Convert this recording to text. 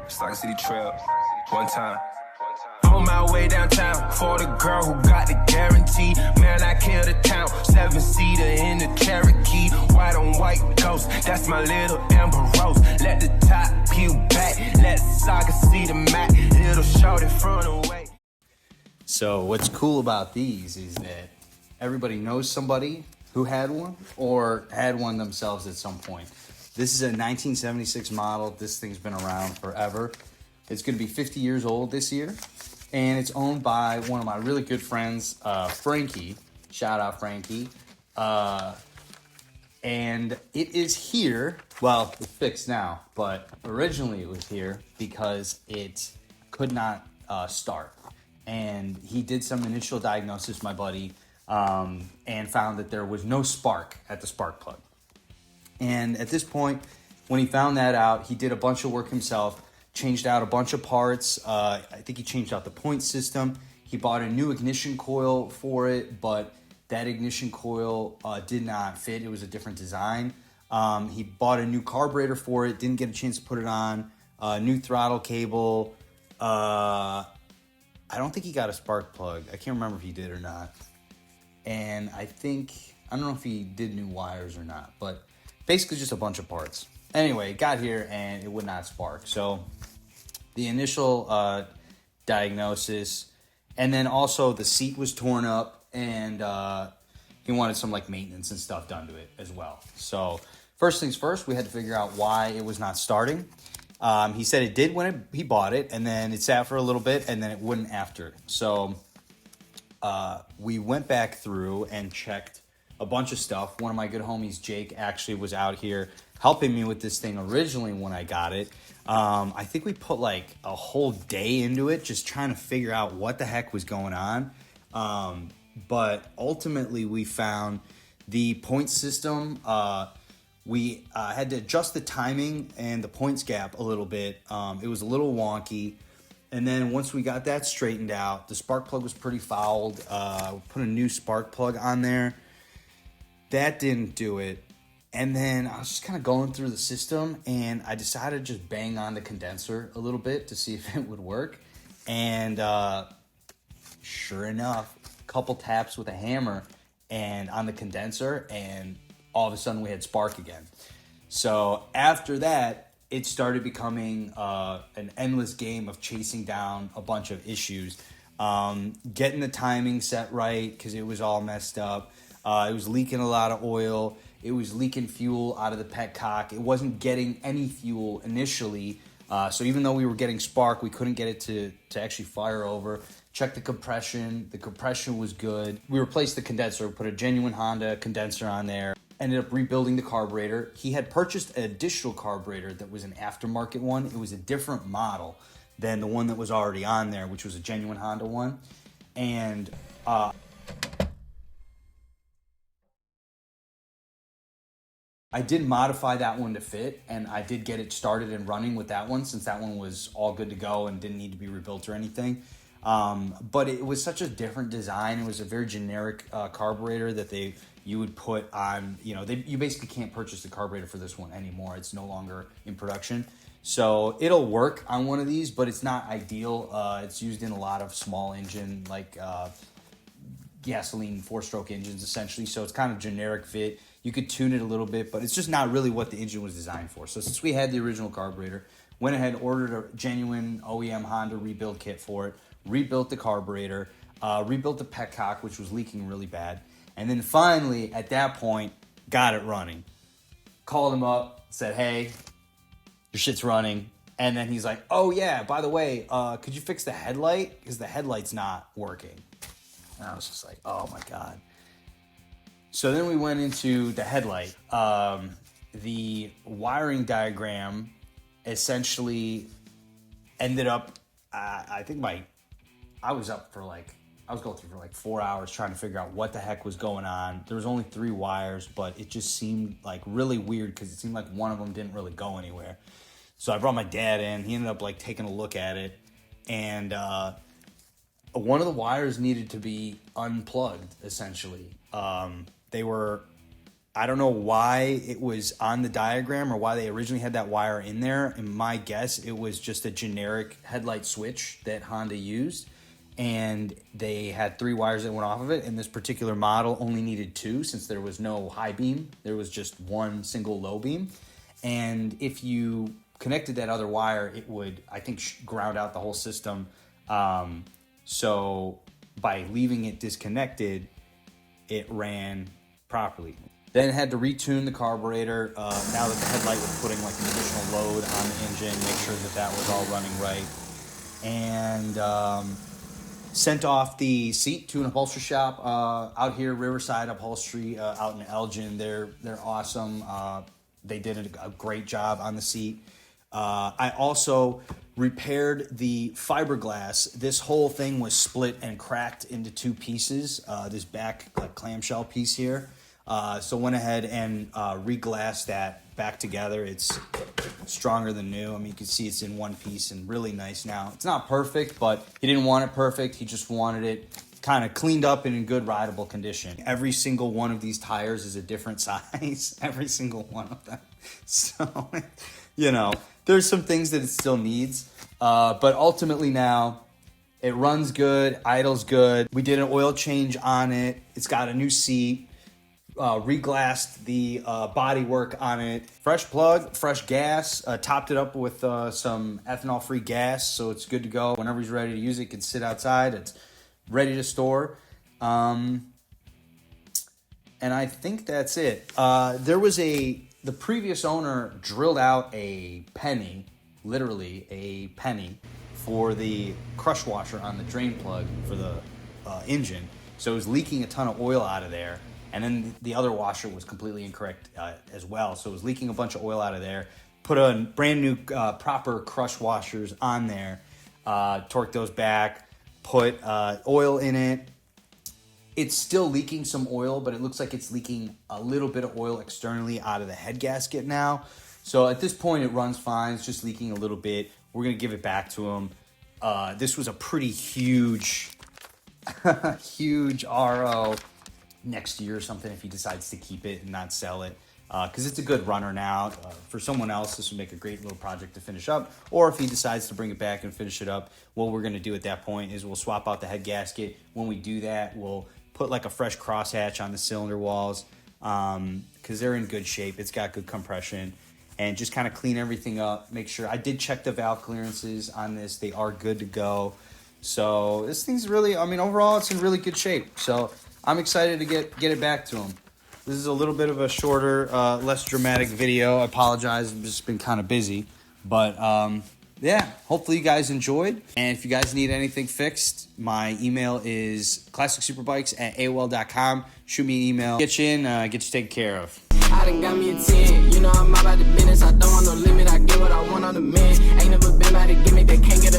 Stock City Trail, one time. On my way downtown for the girl who got the guarantee. Man, I killed the town. 7-seater in the Cherokee. White on white ghost. That's my little Amber Rose. Let the top peel back. Let the soccer see the mat. Little shorty front away. So what's cool about these is that everybody knows somebody who had one or had one themselves at some point. This is a 1976 model. This thing's been around forever. It's going to be 50 years old this year. And it's owned by one of my really good friends, Frankie. Shout out, Frankie. And it is here. Well, it's fixed now, but originally it was here because it could not start. And he did some initial diagnosis, my buddy, and found that there was no spark at the spark plug. And at this point, when he found that out, he did a bunch of work himself, changed out a bunch of parts. I think he changed out the point system. He bought a new ignition coil for it, but that ignition coil did not fit. It was a different design. He bought a new carburetor for it, didn't get a chance to put it on. New throttle cable. I don't think he got a spark plug. I can't remember if he did or not. And I don't know if he did new wires or not, but basically just a bunch of parts. Anyway, it got here and it would not spark. So the initial diagnosis, and then also the seat was torn up, and he wanted some like maintenance and stuff done to it as well. So first things first, we had to figure out why it was not starting. He said it did when he bought it, and then it sat for a little bit, and then it wouldn't after. So we went back through and checked a bunch of stuff. One of my good homies, Jake, actually was out here helping me with this thing originally when I got it. I think we put like a whole day into it, just trying to figure out what the heck was going on. But ultimately we found the point system. We had to adjust the timing and the points gap a little bit. It was a little wonky. And then once we got that straightened out, the spark plug was pretty fouled. We put a new spark plug on there. That didn't do it. And then I was just kind of going through the system, and I decided to just bang on the condenser a little bit to see if it would work. And sure enough, a couple taps with a hammer and on the condenser, and all of a sudden we had spark again. So after that, it started becoming an endless game of chasing down a bunch of issues. Getting the timing set right because it was all messed up. It was leaking a lot of oil. It was leaking fuel out of the petcock. It wasn't getting any fuel initially. So even though we were getting spark, we couldn't get it to actually fire over. Check the compression. The compression was good. We replaced the condenser, put a genuine Honda condenser on there. Ended up rebuilding the carburetor. He had purchased an additional carburetor that was an aftermarket one. It was a different model than the one that was already on there, which was a genuine Honda one. And I did modify that one to fit, and I did get it started and running with that one since that one was all good to go and didn't need to be rebuilt or anything. But it was such a different design. It was a very generic carburetor that you would put on, you basically can't purchase the carburetor for this one anymore. It's no longer in production. So it'll work on one of these, but it's not ideal. It's used in a lot of small engine, like gasoline 4-stroke engines, essentially. So it's kind of generic fit. You could tune it a little bit, but it's just not really what the engine was designed for. So since we had the original carburetor, went ahead, ordered a genuine OEM Honda rebuild kit for it, rebuilt the carburetor, rebuilt the petcock, which was leaking really bad. And then finally, at that point, got it running. Called him up, said, hey, your shit's running. And then he's like, oh yeah, by the way, could you fix the headlight? Because the headlight's not working. And I was just like, oh my God. So then we went into the headlight. The wiring diagram essentially ended up, I was going through for like 4 hours trying to figure out what the heck was going on. There was only 3 wires, but it just seemed like really weird because it seemed like one of them didn't really go anywhere. So I brought my dad in. He ended up like taking a look at it, and one of the wires needed to be unplugged, essentially. They were I don't know why it was on the diagram or why they originally had that wire in there. In my guess, it was just a generic headlight switch that Honda used. And they had 3 wires that went off of it. And this particular model only needed 2 since there was no high beam. There was just one single low beam. And if you connected that other wire, it would, I think, ground out the whole system. So by leaving it disconnected, it ran properly. Then it had to retune the carburetor. Now that the headlight was putting like an additional load on the engine, make sure that that was all running right. And sent off the seat to an upholstery shop out here, Riverside Upholstery, out in Elgin. They're awesome. They did a great job on the seat. I also repaired the fiberglass. This whole thing was split and cracked into 2 pieces. This back clamshell piece here. So went ahead and re-glassed that back together. It's stronger than new. I mean, you can see it's in one piece and really nice now. It's not perfect, but he didn't want it perfect. He just wanted it kind of cleaned up and in good rideable condition. Every single one of these tires is a different size. Every single one of them. So, you know, there's some things that it still needs. But ultimately now, it runs good, idles good. We did an oil change on it. It's got a new seat. Reglassed the body work on it. Fresh plug, fresh gas. Topped it up with some ethanol-free gas, so it's good to go. Whenever he's ready to use it, it can sit outside. It's ready to store. And I think that's it. The previous owner drilled out a penny, literally a penny, for the crush washer on the drain plug for the engine. So it was leaking a ton of oil out of there. And then the other washer was completely incorrect as well. So it was leaking a bunch of oil out of there. Put a brand new proper crush washers on there. Torqued those back. Put oil in it. It's still leaking some oil, but it looks like it's leaking a little bit of oil externally out of the head gasket now. So at this point, it runs fine. It's just leaking a little bit. We're going to give it back to him. This was a pretty huge, huge RO. Next year or something if he decides to keep it and not sell it, because it's a good runner now. For someone else, this would make a great little project to finish up. Or if he decides to bring it back and finish it up, what we're going to do at that point is we'll swap out the head gasket. When we do that, we'll put like a fresh crosshatch on the cylinder walls, because they're in good shape. It's got good compression, and just kind of clean everything up. Make sure I did check the valve clearances on this; they are good to go. So this thing's really, I mean, overall, it's in really good shape. So I'm excited to get it back to him. This is a little bit of a shorter, less dramatic video. I apologize. I've just been kind of busy. But, yeah, hopefully you guys enjoyed. And if you guys need anything fixed, my email is classicssuperbikes@aol.com. Shoot me an email. Get you in, get you taken care of. I done got me a 10. You know I'm about the business. I don't want no limit. I get what I want on the man. Ain't never been about to gimmick. They can't get a